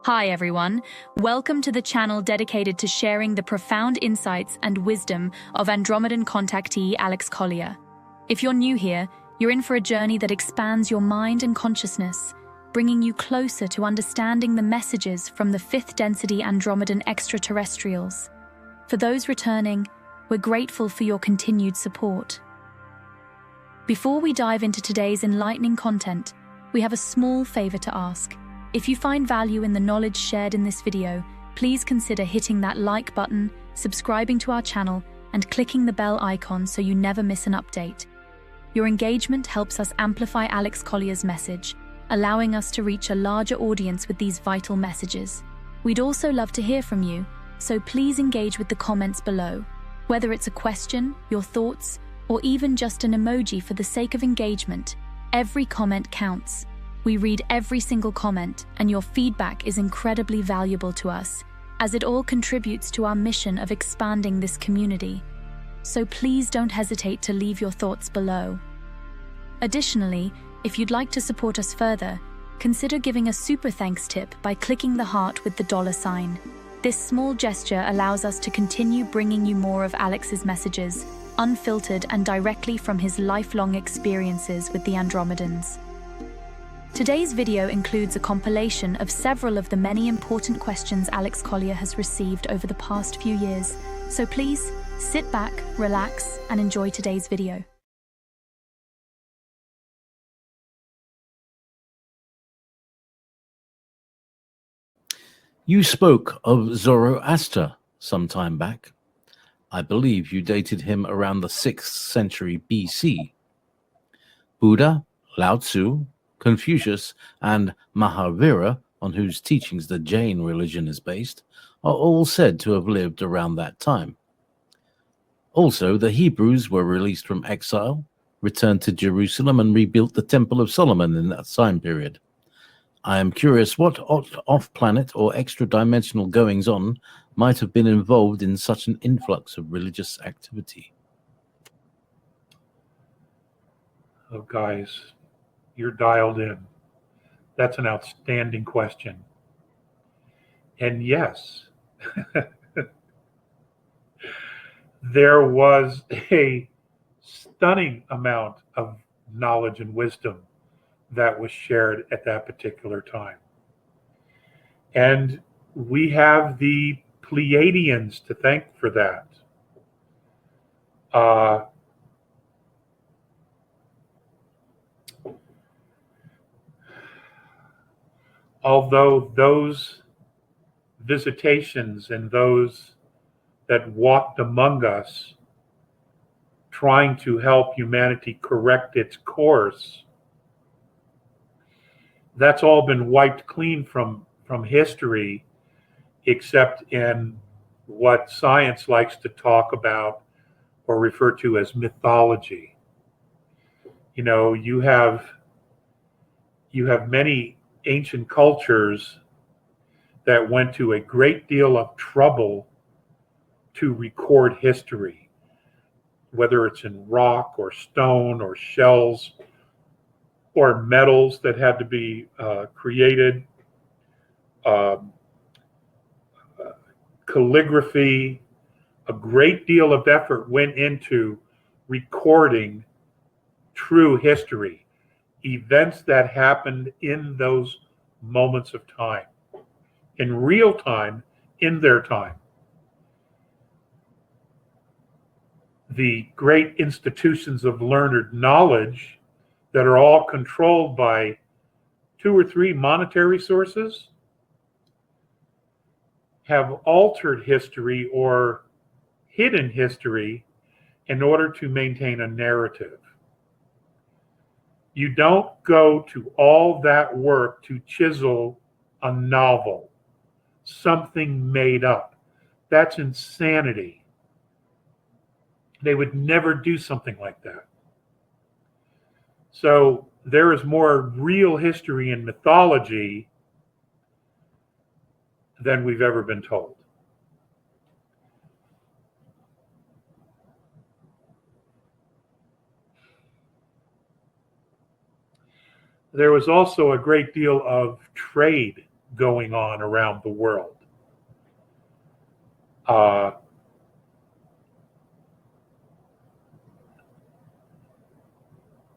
Hi everyone, welcome to the channel dedicated to sharing the profound insights and wisdom of Andromedan contactee Alex Collier. If you're new here, you're in for a journey that expands your mind and consciousness, bringing you closer to understanding the messages from the fifth density Andromedan extraterrestrials. For those returning, we're grateful for your continued support. Before we dive into today's enlightening content, we have a small favor to ask. If you find value in the knowledge shared in this video, please consider hitting that like button, subscribing to our channel, and clicking the bell icon so you never miss an update. Your engagement helps us amplify Alex Collier's message, allowing us to reach a larger audience with these vital messages. We'd also love to hear from you, so please engage with the comments below. Whether it's a question, your thoughts, or even just an emoji for the sake of engagement, every comment counts. We read every single comment, and your feedback is incredibly valuable to us, as it all contributes to our mission of expanding this community. So please don't hesitate to leave your thoughts below. Additionally, if you'd like to support us further, consider giving a super thanks tip by clicking the heart with the $sign. This small gesture allows us to continue bringing you more of Alex's messages, unfiltered and directly from his lifelong experiences with the Andromedans. Today's video includes a compilation of several of the many important questions Alex Collier has received over the past few years, so please sit back, relax, and enjoy today's video. You spoke of Zoroaster some time back. I believe you dated him around the 6th century BC. Buddha, Lao Tzu, Confucius, and Mahavira, on whose teachings the Jain religion is based, are all said to have lived around that time. Also, the Hebrews were released from exile, returned to Jerusalem, and rebuilt the Temple of Solomon in that time period. I am curious what off-planet or extra-dimensional goings-on might have been involved in such an influx of religious activity. Oh, guys, you're dialed in. That's an outstanding question. And yes, there was a stunning amount of knowledge and wisdom that was shared at that particular time. And we have the Pleiadians to thank for that. Although those visitations and those that walked among us trying to help humanity correct its course, that's all been wiped clean from history, except in what science likes to talk about or refer to as mythology. You know, you have many ancient cultures that went to a great deal of trouble to record history, whether it's in rock or stone or shells or metals that had to be created, calligraphy. A great deal of effort went into recording true history, events that happened in those moments of time, in real time, in their time. The great institutions of learned knowledge that are all controlled by 2 or 3 monetary sources have altered history or hidden history in order to maintain a narrative. You don't go to all that work to chisel a novel, something made up. That's insanity. They would never do something like that. So there is more real history in mythology than we've ever been told. There was also a great deal of trade going on around the world.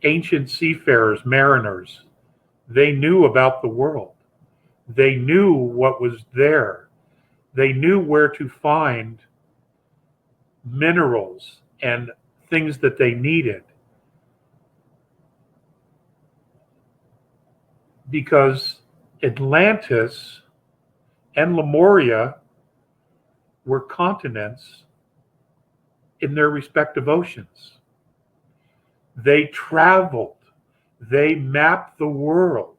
Ancient seafarers, mariners, they knew about the world. They knew what was there. They knew where to find minerals and things that they needed. Because Atlantis and Lemuria were continents in their respective oceans. They traveled. They mapped the world.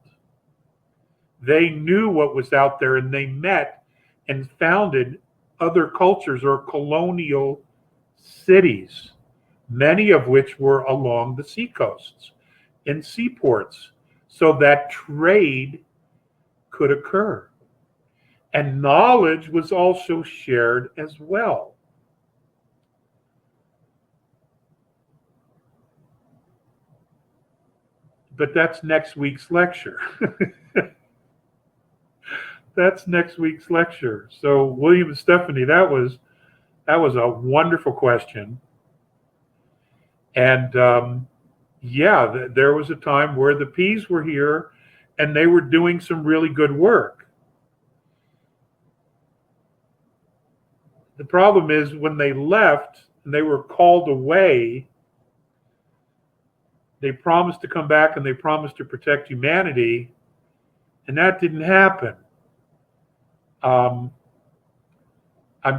They knew what was out there, and they met and founded other cultures or colonial cities, many of which were along the seacoasts, in seaports, so that trade could occur. And knowledge was also shared as well. But that's next week's lecture. That's next week's lecture. So William and Stephanie, that was a wonderful question. And there was a time where the P's were here and they were doing some really good work. The problem is when they left and they were called away, they promised to come back and they promised to protect humanity, and that didn't happen. I'm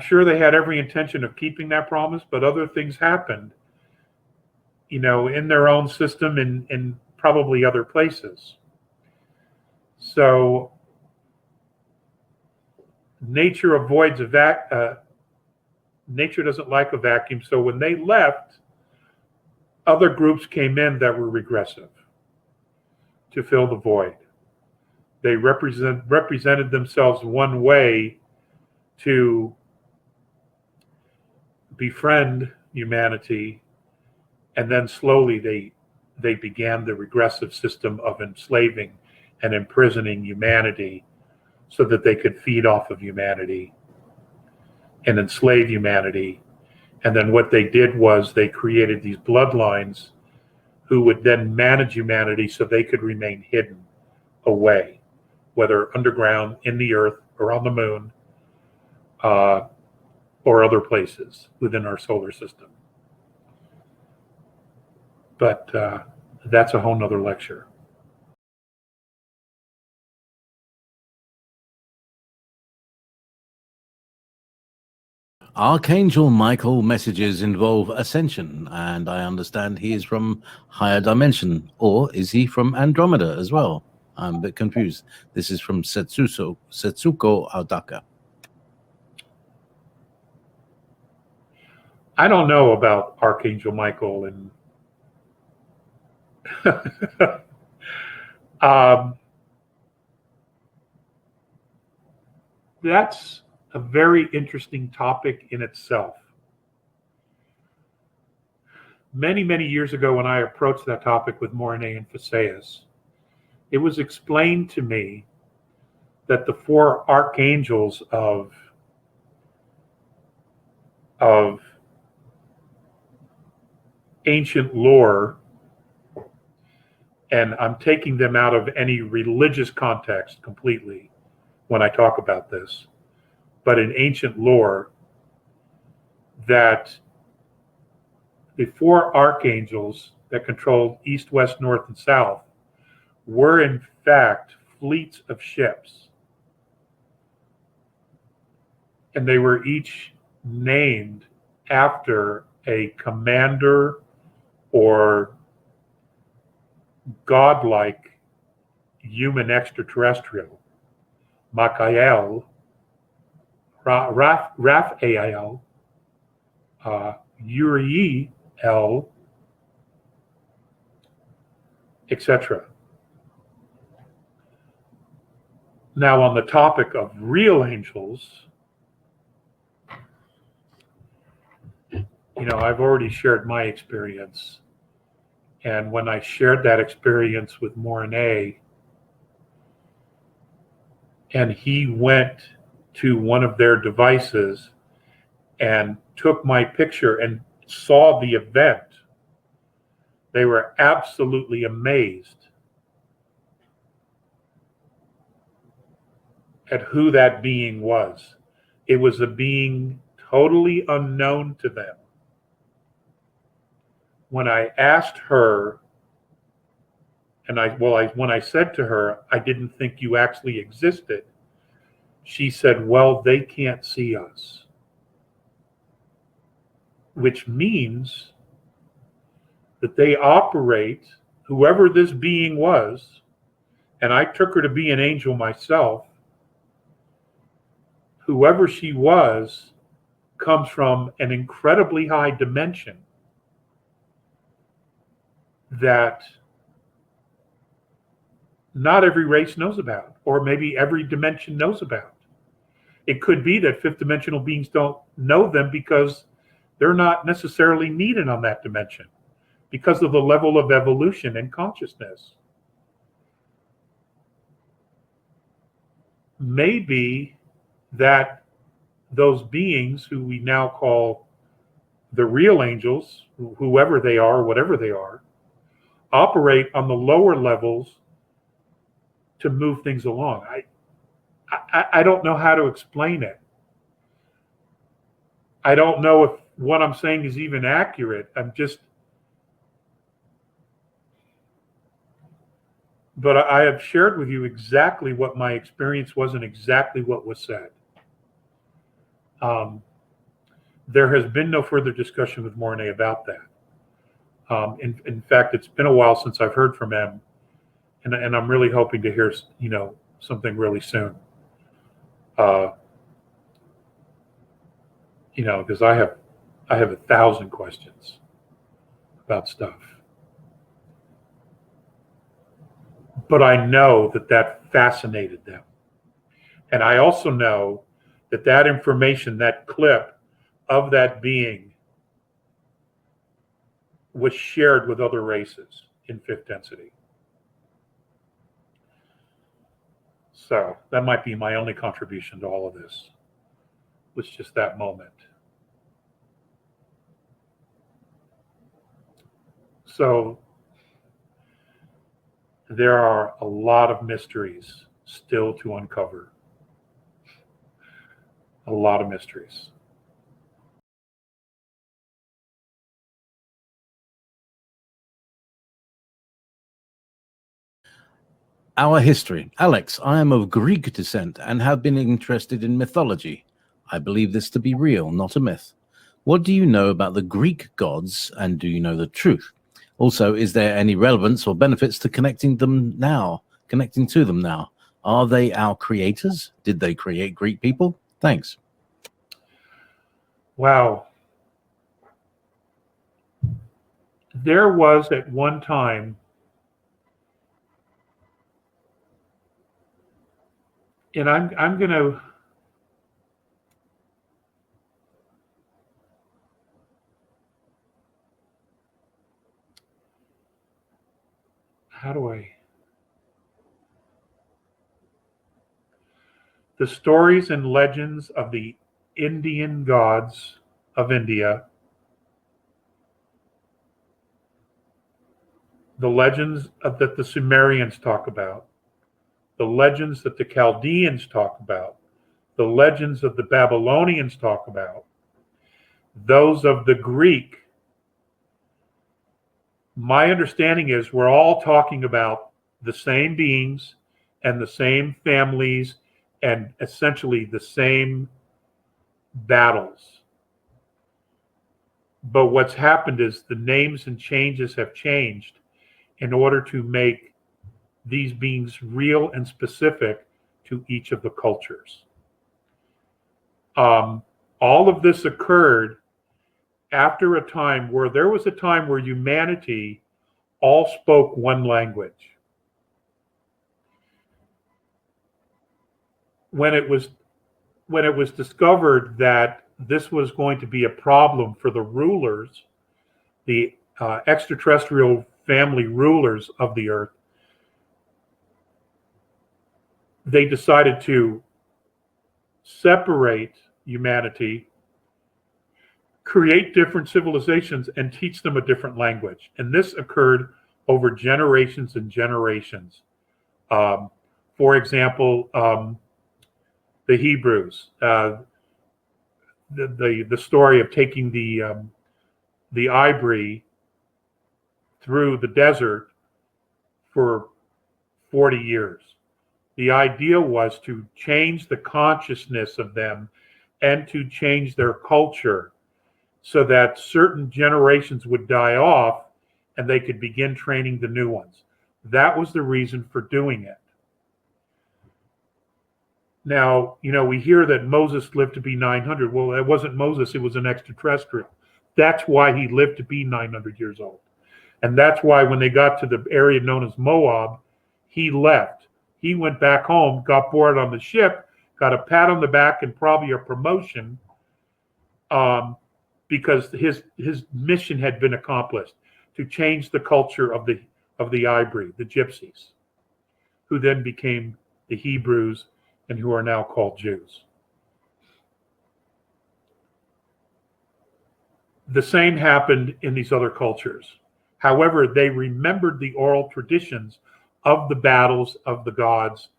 sure they had every intention of keeping that promise, but other things happened, in their own system and probably other places. So nature avoids nature doesn't like a vacuum. So when they left, other groups came in that were regressive to fill the void. They represented themselves one way to befriend humanity, and then slowly they began the regressive system of enslaving and imprisoning humanity so that they could feed off of humanity and enslave humanity. And then what they did was they created these bloodlines who would then manage humanity so they could remain hidden away, whether underground, in the earth, or on the moon, or other places within our solar system. But that's a whole nother lecture. Archangel Michael messages involve ascension, and I understand he is from higher dimension, or is he from Andromeda as well? I'm a bit confused. This is from Setsuko Aodaka. I don't know about Archangel Michael and that's a very interesting topic in itself. Many, many years ago when I approached that topic with Mornay and Phaseus, it was explained to me that the four archangels of ancient lore, and I'm taking them out of any religious context completely when I talk about this, but in ancient lore, that the four archangels that controlled east, west, north, and south were in fact fleets of ships. And they were each named after a commander or godlike human extraterrestrial. Michael, Raphael, Uriel, etc. Now, on the topic of real angels, I've already shared my experience. And when I shared that experience with Mornay, and he went to one of their devices and took my picture and saw the event. They were absolutely amazed at who that being was. It was a being totally unknown to them. When I asked her, when I said to her, I didn't think you actually existed, she said, well, they can't see us. Which means that they operate, whoever this being was, and I took her to be an angel myself, whoever she was comes from an incredibly high dimension that not every race knows about, or maybe every dimension knows about. It could be that fifth dimensional beings don't know them because they're not necessarily needed on that dimension because of the level of evolution and consciousness. Maybe that those beings who we now call the real angels, whoever they are, whatever they are, operate on the lower levels to move things along. I don't know how to explain it. I don't know if what I'm saying is even accurate. But I have shared with you exactly what my experience was and exactly what was said. There has been no further discussion with Mornay about that. In fact, it's been a while since I've heard from him, and I'm really hoping to hear, something really soon. Because I have 1,000 questions about stuff. But I know that fascinated them. And I also know that information, that clip of that being, was shared with other races in fifth density. So that might be my only contribution to all of this, was just that moment. So there are a lot of mysteries still to uncover. A lot of mysteries. Our history. Alex, I am of Greek descent and have been interested in mythology. I believe this to be real, not a myth. What do you know about the Greek gods, and do you know the truth? Also, is there any relevance or benefits to connecting to them now? Are they our creators? Did they create Greek people? Thanks. Wow. There was at one time and I'm going to how do I the stories and legends of the Indian gods of India, the legends that the Sumerians talk about, the legends that the Chaldeans talk about, the legends of the Babylonians talk about, those of the Greek. My understanding is we're all talking about the same beings and the same families and essentially the same battles. But what's happened is the names and changes have changed in order to make these beings real and specific to each of the cultures. All of this occurred after a time where there was a time where humanity all spoke one language. When it was discovered that this was going to be a problem for the rulers, the extraterrestrial family rulers of the earth, they decided to separate humanity, create different civilizations, and teach them a different language. And this occurred over generations and generations. For example, the Hebrews, the story of taking the ivory through the desert for 40 years. The idea was to change the consciousness of them and to change their culture so that certain generations would die off and they could begin training the new ones. That was the reason for doing it. Now, we hear that Moses lived to be 900. Well, it wasn't Moses, it was an extraterrestrial. That's why he lived to be 900 years old. And that's why when they got to the area known as Moab, he left. He went back home, got bored on the ship, got a pat on the back and probably a promotion, because his mission had been accomplished, to change the culture of the Ibri, the Gypsies, who then became the Hebrews and who are now called Jews. The same happened in these other cultures. However, they remembered the oral traditions of the battles of the gods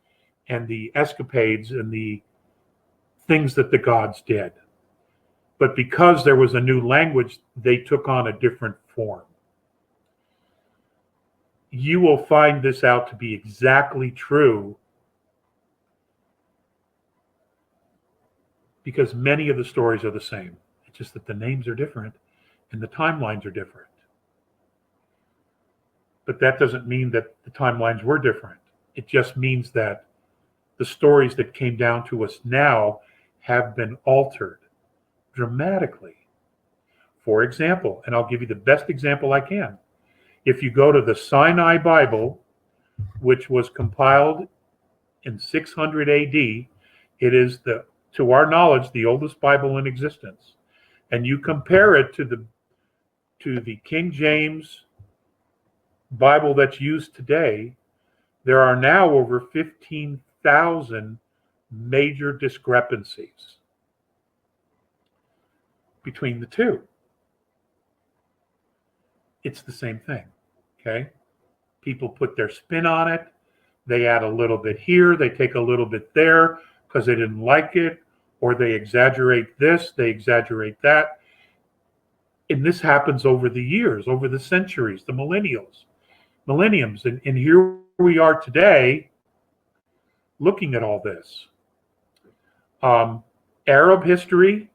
and the escapades and the things that the gods did. But because there was a new language, they took on a different form. You will find this out to be exactly true because many of the stories are the same. It's just that the names are different and the timelines are different. But that doesn't mean that the timelines were different. It just means that the stories that came down to us now have been altered dramatically. For example, and I'll give you the best example I can. If you go to the Sinai Bible, which was compiled in 600 AD, it is, to our knowledge, the oldest Bible in existence. And you compare it to the King James Bible that's used today, there are now over 15,000 major discrepancies between the two. It's the same thing, okay? People put their spin on it. They add a little bit here, they take a little bit there because they didn't like it, or they exaggerate this, they exaggerate that. And this happens over the years, over the centuries, the millenniums. And here we are today looking at all this. Arab history,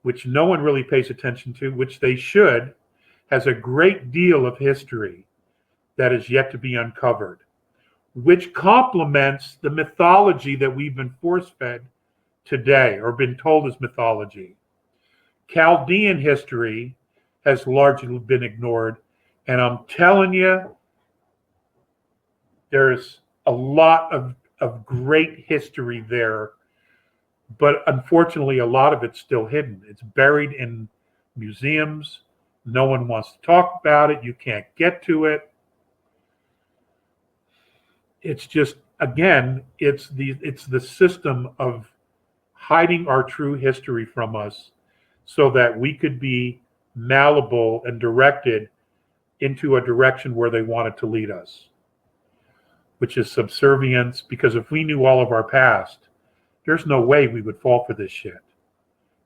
which no one really pays attention to, which they should, has a great deal of history that is yet to be uncovered, which complements the mythology that we've been force-fed today or been told is mythology. Chaldean history has largely been ignored. And I'm telling you, there's a lot of great history there, but unfortunately, a lot of it's still hidden. It's buried in museums. No one wants to talk about it. You can't get to it. It's just, again, it's the system of hiding our true history from us so that we could be malleable and directed into a direction where they wanted to lead us, which is subservience. Because if we knew all of our past, there's no way we would fall for this shit.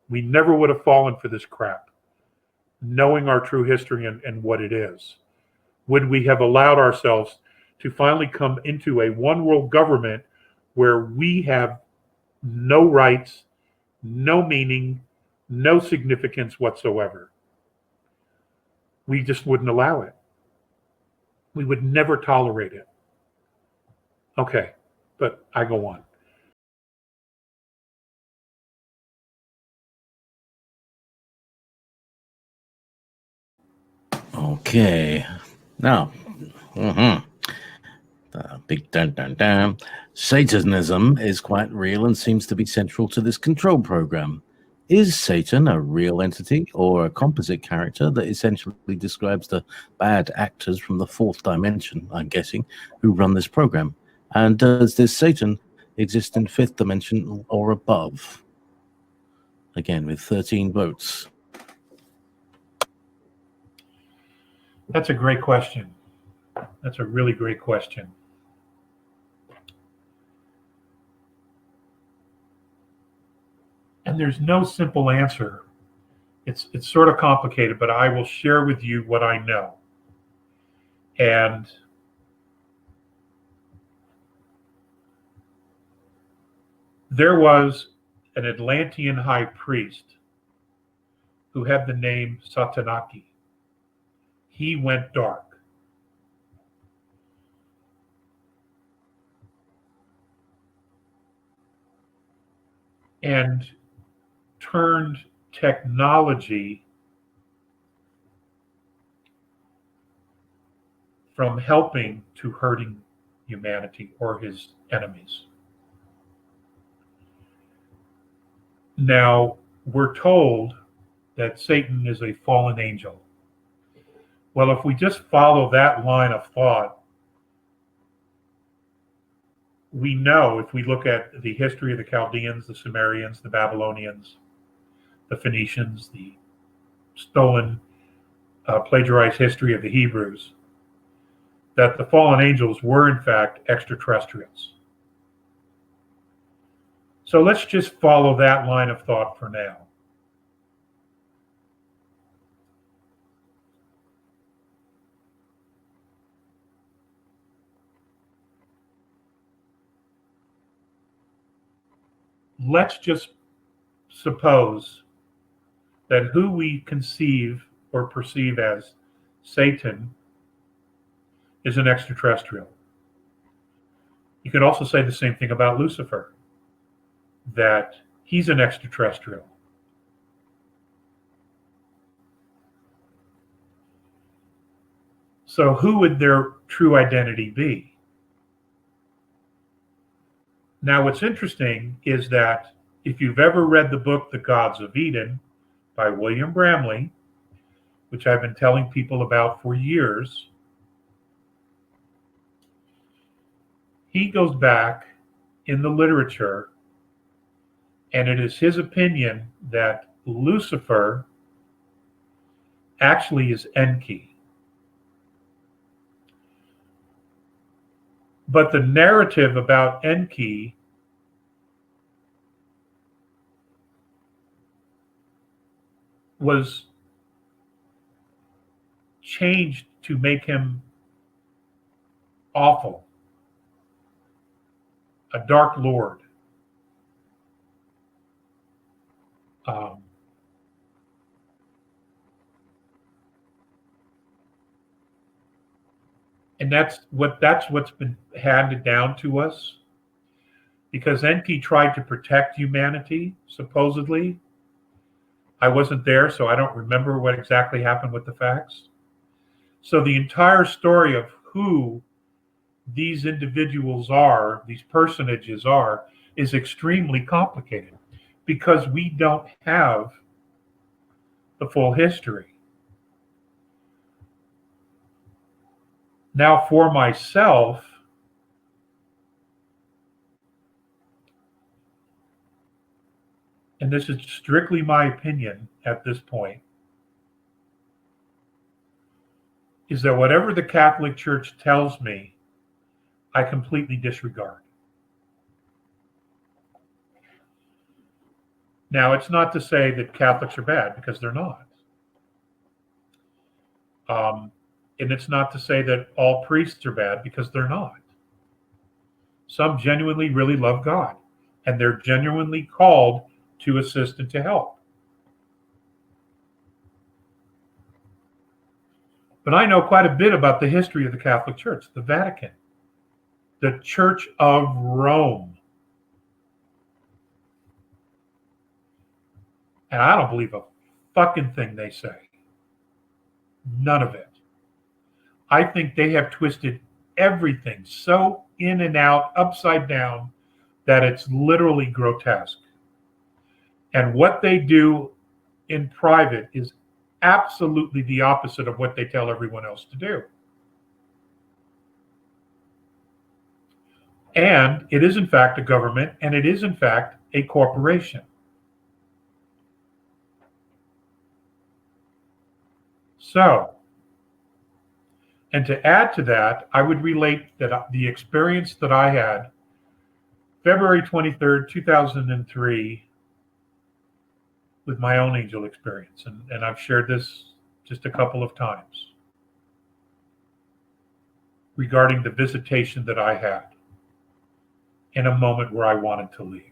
We never would have fallen for this crap, knowing our true history and what it is. Would we have allowed ourselves to finally come into a one world government where we have no rights, no meaning, no significance whatsoever? We just wouldn't allow it. We would never tolerate it. Okay, but I go on. Okay. Now, the big dun. Satanism is quite real and seems to be central to this control program. Is Satan a real entity or a composite character that essentially describes the bad actors from the fourth dimension, I'm guessing, who run this program? And does this Satan exist in fifth dimension or above? Again, with 13 votes. That's a great question. That's a really great question. And there's no simple answer. It's sort of complicated, but I will share with you what I know. And there was an Atlantean high priest who had the name Satanaki. He went dark. And turned technology from helping to hurting humanity or his enemies. Now, we're told that Satan is a fallen angel. Well, if we just follow that line of thought, we know if we look at the history of the Chaldeans, the Sumerians, the Babylonians, the Phoenicians, the stolen, plagiarized history of the Hebrews, that the fallen angels were in fact extraterrestrials. So let's just follow that line of thought for now. Let's just suppose that who we conceive or perceive as Satan is an extraterrestrial. You could also say the same thing about Lucifer, that he's an extraterrestrial. So who would their true identity be? Now, what's interesting is that if you've ever read the book, The Gods of Eden by William Bramley, which I've been telling people about for years, he goes back in the literature, and it is his opinion that Lucifer actually is Enki. But the narrative about Enki was changed to make him awful, a dark lord. And that's what's been handed down to us, because Enki tried to protect humanity, supposedly. I wasn't there, so I don't remember what exactly happened with the facts. So the entire story of who these individuals are, these personages are, is extremely complicated because we don't have the full history. Now, for myself, and this is strictly my opinion at this point, is that whatever the Catholic Church tells me, I completely disregard. Now, it's not to say that Catholics are bad, because they're not. And it's not to say that all priests are bad, because they're not. Some genuinely really love God, and they're genuinely called to assist and to help. But I know quite a bit about the history of the Catholic Church, the Vatican, the Church of Rome. And I don't believe a fucking thing they say. None of it. I think they have twisted everything so in and out, upside down, that it's literally grotesque. And what they do in private is absolutely the opposite of what they tell everyone else to do. And it is in fact a government, and it is in fact a corporation. So, and to add to that, I would relate that the experience that I had February 23rd, 2003, with my own angel experience. And I've shared this just a couple of times regarding the visitation that I had in a moment where I wanted to leave.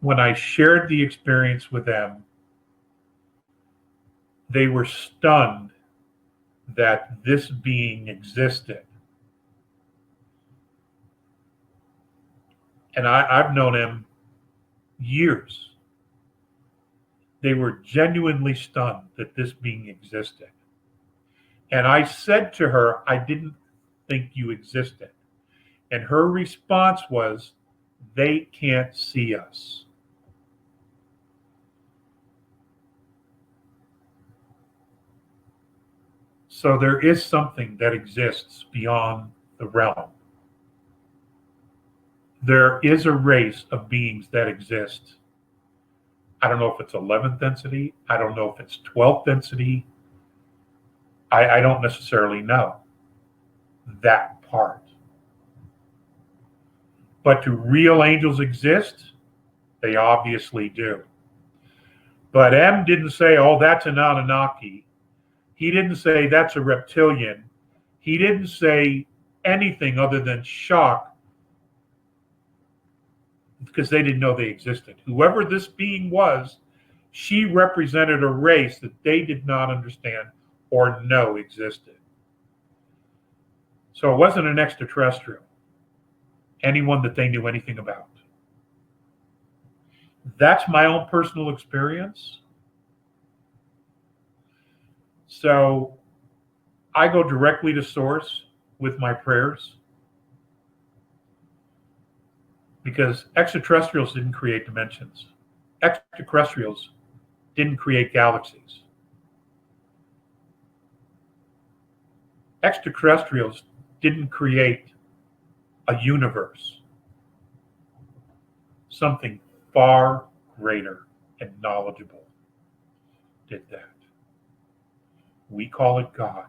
When I shared the experience with them, they were stunned that this being existed. And I've known him years. They were genuinely stunned that this being existed. And I said to her, I didn't think you existed. And her response was, they can't see us. So there is something that exists beyond the realm. There is a race of beings that exist. I don't know if it's 11th density. I don't know if it's 12th density. I don't necessarily know that part. But do real angels exist? They obviously do. But M didn't say, oh, that's an Anunnaki. He didn't say that's a reptilian. He didn't say anything other than shock, because they didn't know they existed. Whoever this being was, she represented a race that they did not understand or know existed. So it wasn't an extraterrestrial, anyone that they knew anything about. That's my own personal experience. So I go directly to source with my prayers, because extraterrestrials didn't create dimensions. Extraterrestrials didn't create galaxies. Extraterrestrials didn't create a universe. Something far greater and knowledgeable did that. We call it God.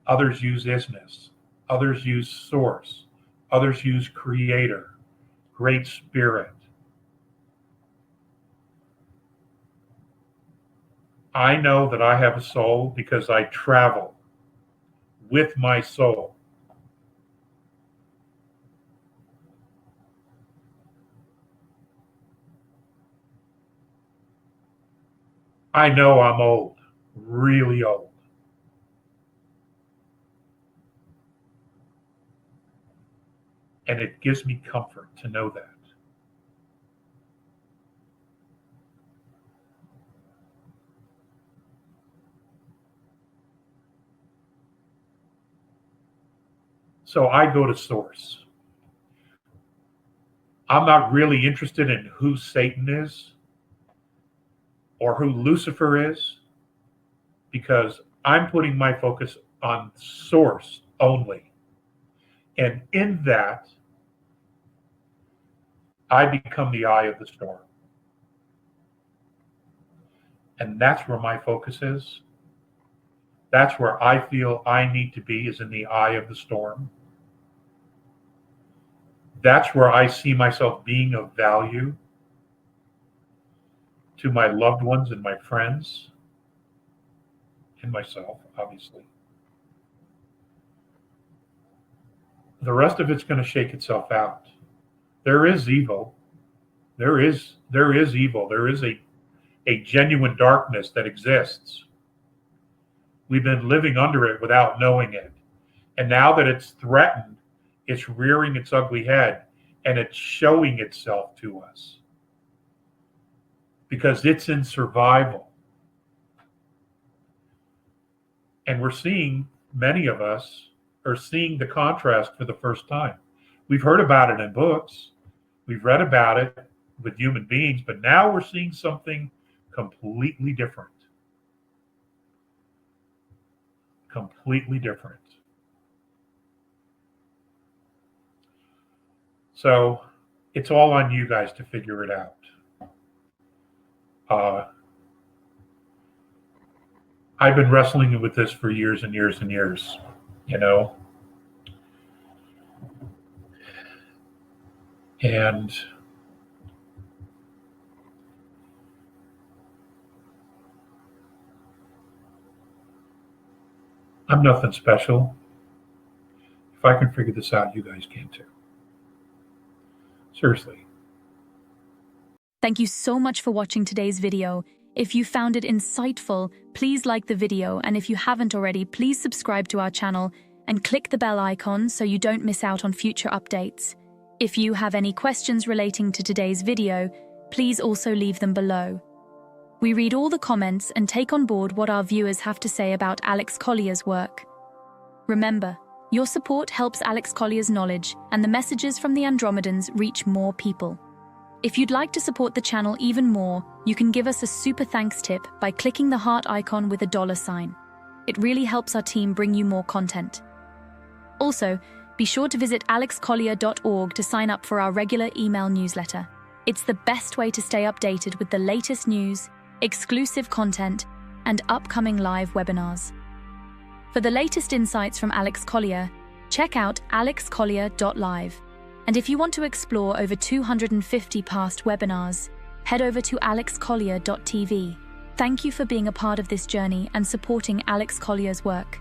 Others use isness. Others use source. Others use creator, great spirit. I know that I have a soul because I travel with my soul. I know I'm old, really old. And it gives me comfort to know that. So I go to source. I'm not really interested in who Satan is or who Lucifer is, because I'm putting my focus on source only. And in that, I become the eye of the storm. And that's where my focus is. That's where I feel I need to be, is in the eye of the storm. That's where I see myself being of value to my loved ones and my friends, and myself, obviously. The rest of it's going to shake itself out. There is evil. There is evil. There is a genuine darkness that exists. We've been living under it without knowing it. And now that it's threatened, it's rearing its ugly head, and it's showing itself to us, because it's in survival. And we're seeing, many of us are seeing the contrast for the first time. We've heard about it in books. We've read about it. with human beings, but now we're seeing something completely different. Completely different. So it's all on you guys to figure it out. I've been wrestling with this for years and years and years, you know. And I'm nothing special. If I can figure this out, you guys can too. Seriously. Thank you so much for watching today's video. If you found it insightful, please like the video, and if you haven't already, please subscribe to our channel and click the bell icon so you don't miss out on future updates. If you have any questions relating to today's video, please also leave them below. We read all the comments and take on board what our viewers have to say about Alex Collier's work. Remember, your support helps Alex Collier's knowledge and the messages from the Andromedans reach more people. If you'd like to support the channel even more, you can give us a super thanks tip by clicking the heart icon with a $sign. It really helps our team bring you more content. Also, be sure to visit alexcollier.org to sign up for our regular email newsletter. It's the best way to stay updated with the latest news, exclusive content, and upcoming live webinars. For the latest insights from Alex Collier, check out alexcollier.live. And if you want to explore over 250 past webinars, head over to alexcollier.tv. Thank you for being a part of this journey and supporting Alex Collier's work.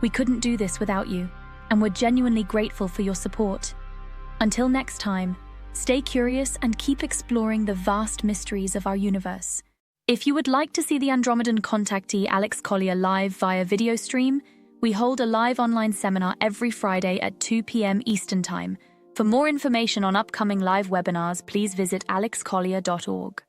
We couldn't do this without you, and we're genuinely grateful for your support. Until next time, stay curious and keep exploring the vast mysteries of our universe. If you would like to see the Andromedan contactee Alex Collier live via video stream, we hold a live online seminar every Friday at 2 p.m. Eastern Time. For more information on upcoming live webinars, please visit alexcollier.org.